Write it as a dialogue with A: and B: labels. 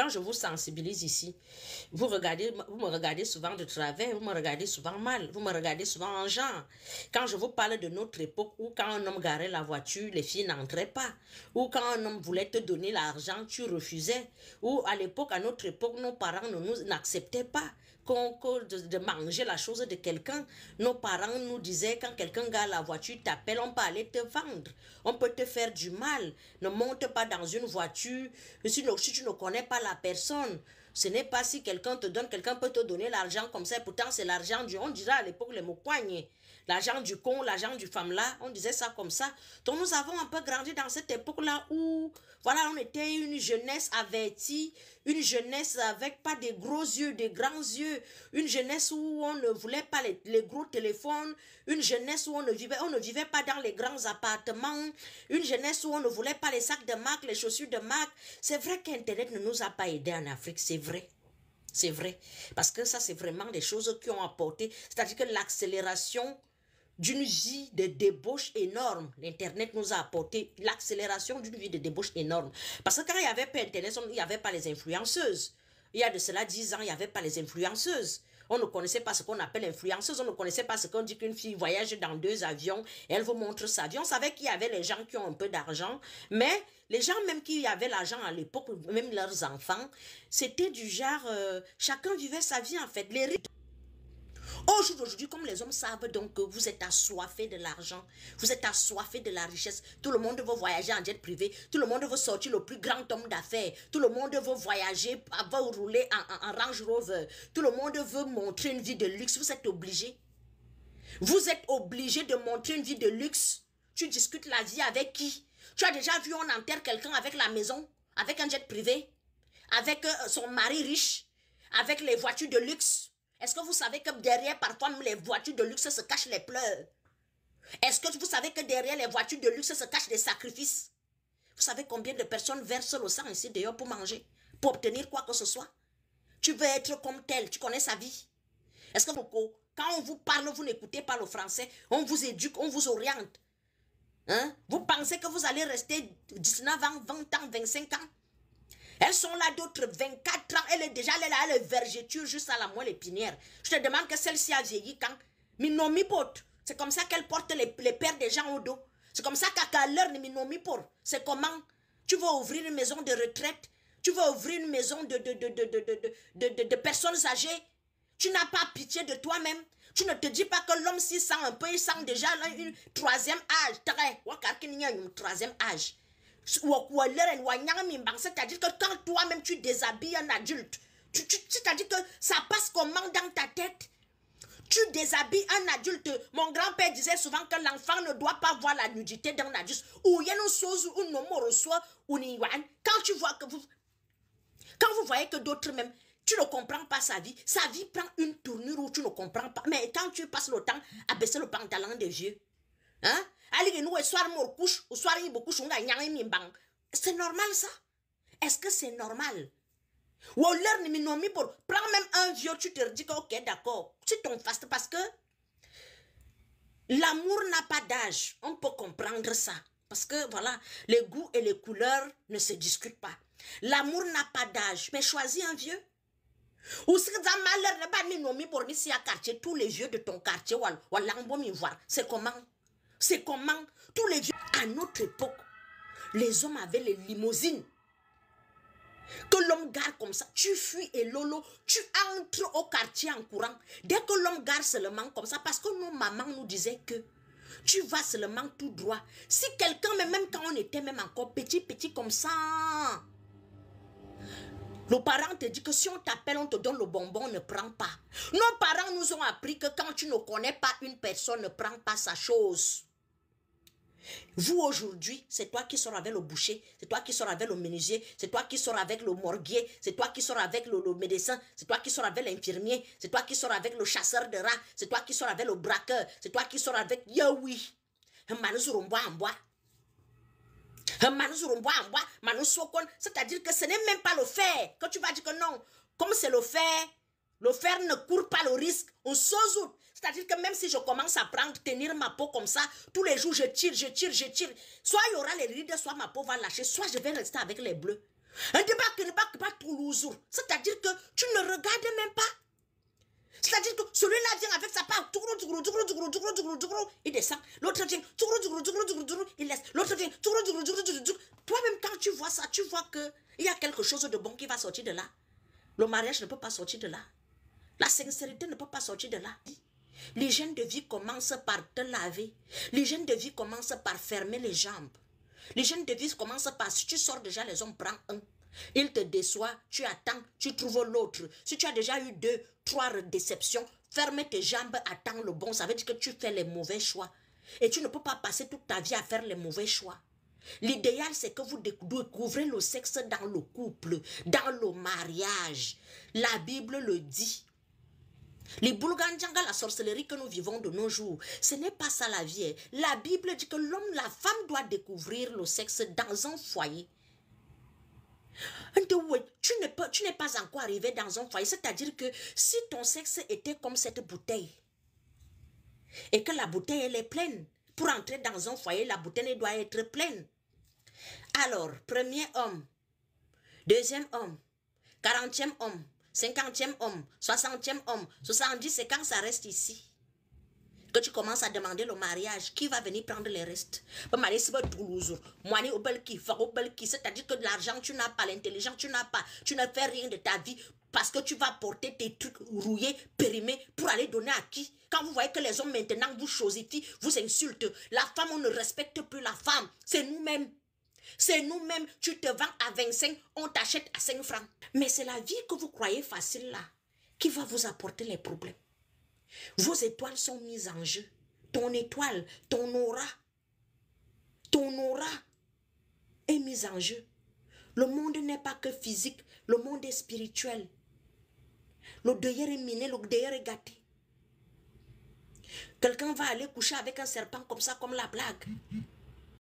A: Quand je vous sensibilise ici, vous me regardez souvent de travers, vous me regardez souvent mal, vous me regardez souvent en genre. Quand je vous parle de notre époque où quand un homme garait la voiture, les filles n'entraient pas. Ou quand un homme voulait te donner l'argent, tu refusais. Ou à l'époque, à notre époque, nos parents n'acceptaient pas de manger la chose de quelqu'un. Nos parents nous disaient quand quelqu'un gare la voiture, t'appelle, on peut aller te vendre. On peut te faire du mal. Ne monte pas dans une voiture si tu ne connais pas la personne. Ce n'est pas si quelqu'un te donne, quelqu'un peut te donner l'argent comme ça. Et pourtant, c'est l'argent on dirait à l'époque les mokoignes. L'argent du con, l'argent du femme là, on disait ça comme ça. Donc nous avons un peu grandi dans cette époque-là où, voilà, on était une jeunesse avertie, une jeunesse avec pas des gros yeux, des grands yeux, une jeunesse où on ne voulait pas les gros téléphones, une jeunesse où on ne vivait pas dans les grands appartements, une jeunesse où on ne voulait pas les sacs de marque, les chaussures de marque. C'est vrai qu'Internet ne nous a pas aidés en Afrique, c'est vrai. C'est vrai. Parce que ça, c'est vraiment des choses qui ont apporté, c'est-à-dire que l'accélération d'une vie de débauche énorme. L'Internet nous a apporté l'accélération d'une vie de débauche énorme. Parce que quand il n'y avait pas Internet, il n'y avait pas les influenceuses. Il y a de cela 10 ans, il n'y avait pas les influenceuses. On ne connaissait pas ce qu'on appelle influenceuse. On ne connaissait pas ce qu'on dit qu'une fille voyage dans 2 avions et elle vous montre sa vie. On savait qu'il y avait les gens qui ont un peu d'argent. Mais les gens même qui avaient l'argent à l'époque, même leurs enfants, c'était du genre, chacun vivait sa vie en fait. Les riches. Aujourd'hui, comme les hommes savent donc que vous êtes assoiffés de l'argent, vous êtes assoiffés de la richesse, tout le monde veut voyager en jet privé, tout le monde veut sortir le plus grand homme d'affaires, tout le monde veut voyager, veut rouler en Range Rover, tout le monde veut montrer une vie de luxe, vous êtes obligés. Vous êtes obligés de montrer une vie de luxe. Tu discutes la vie avec qui? Tu as déjà vu on enterre quelqu'un avec la maison, avec un jet privé, avec son mari riche, avec les voitures de luxe. Est-ce que vous savez que derrière, parfois, les voitures de luxe se cachent les pleurs? Est-ce que vous savez que derrière les voitures de luxe se cachent des sacrifices? Vous savez combien de personnes versent le sang ici d'ailleurs pour manger, pour obtenir quoi que ce soit? Tu veux être comme tel, tu connais sa vie. Est-ce que quand on vous parle, vous n'écoutez pas le français, on vous éduque, on vous oriente. Hein? Vous pensez que vous allez rester 19 ans, 20 ans, 25 ans? Elles sont là d'autres 24 ans. Elle est déjà là, elle est vergéture juste à la moelle épinière. Je te demande que celle-ci a vieilli quand? Minomi pote. C'est comme ça qu'elle porte les pères des gens au dos. C'est comme ça qu'à l'heure de Minomi pote. C'est comment? Tu veux ouvrir une maison de retraite? Tu veux ouvrir une maison de personnes âgées? Tu n'as pas pitié de toi-même. Tu ne te dis pas que l'homme s'il sent un peu, il sent déjà une troisième âge. Troisième âge. C'est-à-dire que quand toi-même tu déshabilles un adulte, c'est-à-dire que ça passe comment dans ta tête? Tu déshabilles un adulte. Mon grand-père disait souvent que l'enfant ne doit pas voir la nudité d'un adulte. Ou il y a une chose où non reçoit ou quand tu vois que quand vous voyez que d'autres même, tu ne comprends pas sa vie prend une tournure où tu ne comprends pas. Mais quand tu passes le temps à baisser le pantalon des vieux, hein? C'est normal ça? Est-ce que c'est normal? Ou prends même un vieux, tu te dis que ok d'accord, tu t'en fastes parce que l'amour n'a pas d'âge. On peut comprendre ça. Parce que voilà, les goûts et les couleurs ne se discutent pas. L'amour n'a pas d'âge. Mais choisis un vieux. Ou si tu as malheur, quartier, tous les vieux de ton quartier, c'est comment? C'est comment? Tous les vieux, à notre époque, les hommes avaient les limousines. Que l'homme garde comme ça, tu fuis et lolo, tu entres au quartier en courant. Dès que l'homme garde seulement comme ça, parce que nos mamans nous disaient que tu vas seulement tout droit. Si quelqu'un, même quand on était même encore petit comme ça, nos parents te disent que si on t'appelle, on te donne le bonbon, ne prends pas. Nos parents nous ont appris que quand tu ne connais pas une personne, ne prends pas sa chose. Vous aujourd'hui, c'est toi qui sors avec le boucher, c'est toi qui sors avec le menuisier, c'est toi qui sors avec le morguier, c'est toi qui sors avec le médecin, c'est toi qui sors avec l'infirmier, c'est toi qui sors avec le chasseur de rats, c'est toi qui sors avec le braqueur, c'est toi qui sors avec Yaoui. C'est-à-dire que ce n'est même pas le fer. Quand tu vas dire que non, comme c'est le fer ne court pas le risque. On s'ozoute. C'est-à-dire que même si je commence à tenir ma peau comme ça, tous les jours je tire. Soit il y aura les rides, soit ma peau va lâcher, soit je vais rester avec les bleus. Un débat qui ne bat pas Toulouse. C'est-à-dire que tu ne regardes même pas. C'est-à-dire que celui-là vient avec sa part, il descend. L'autre vient, il laisse. L'autre vient, toi-même quand tu vois ça, tu vois qu'il y a quelque chose de bon qui va sortir de là. Le mariage ne peut pas sortir de là. La sincérité ne peut pas sortir de là. L'hygiène de vie commence par te laver. L'hygiène de vie commence par fermer les jambes. L'hygiène de vie commence par, si tu sors déjà, les hommes prennent un. Il te déçoit, tu attends, tu trouves l'autre. Si tu as déjà eu 2, 3 déceptions, ferme tes jambes, attends le bon. Ça veut dire que tu fais les mauvais choix. Et tu ne peux pas passer toute ta vie à faire les mauvais choix. L'idéal, c'est que vous découvrez le sexe dans le couple, dans le mariage. La Bible le dit. Les boulgandjanga, la sorcellerie que nous vivons de nos jours, ce n'est pas ça la vie. La Bible dit que l'homme, la femme doit découvrir le sexe dans un foyer. Tu n'es pas encore arrivé dans un foyer. C'est-à-dire que si ton sexe était comme cette bouteille, et que la bouteille elle est pleine, pour entrer dans un foyer, la bouteille doit être pleine. Alors, premier homme, deuxième homme, 40e homme, 50e homme, 60e homme, 70, c'est quand ça reste ici que tu commences à demander le mariage. Qui va venir prendre les restes? C'est-à-dire que de l'argent, tu n'as pas, l'intelligence, tu n'as pas, tu ne fais rien de ta vie parce que tu vas porter tes trucs rouillés, périmés pour aller donner à qui? Quand vous voyez que les hommes maintenant vous chosifient, vous insultent. La femme, on ne respecte plus la femme. C'est nous-mêmes. C'est nous-mêmes. Tu te vends à 25, on t'achète à 5 francs. Mais c'est la vie que vous croyez facile là qui va vous apporter les problèmes. Vos étoiles sont mises en jeu. Ton étoile, ton aura est mise en jeu. Le monde n'est pas que physique, le monde est spirituel. Le deuil est miné, le deuil est gâté. Quelqu'un va aller coucher avec un serpent comme ça, comme la blague.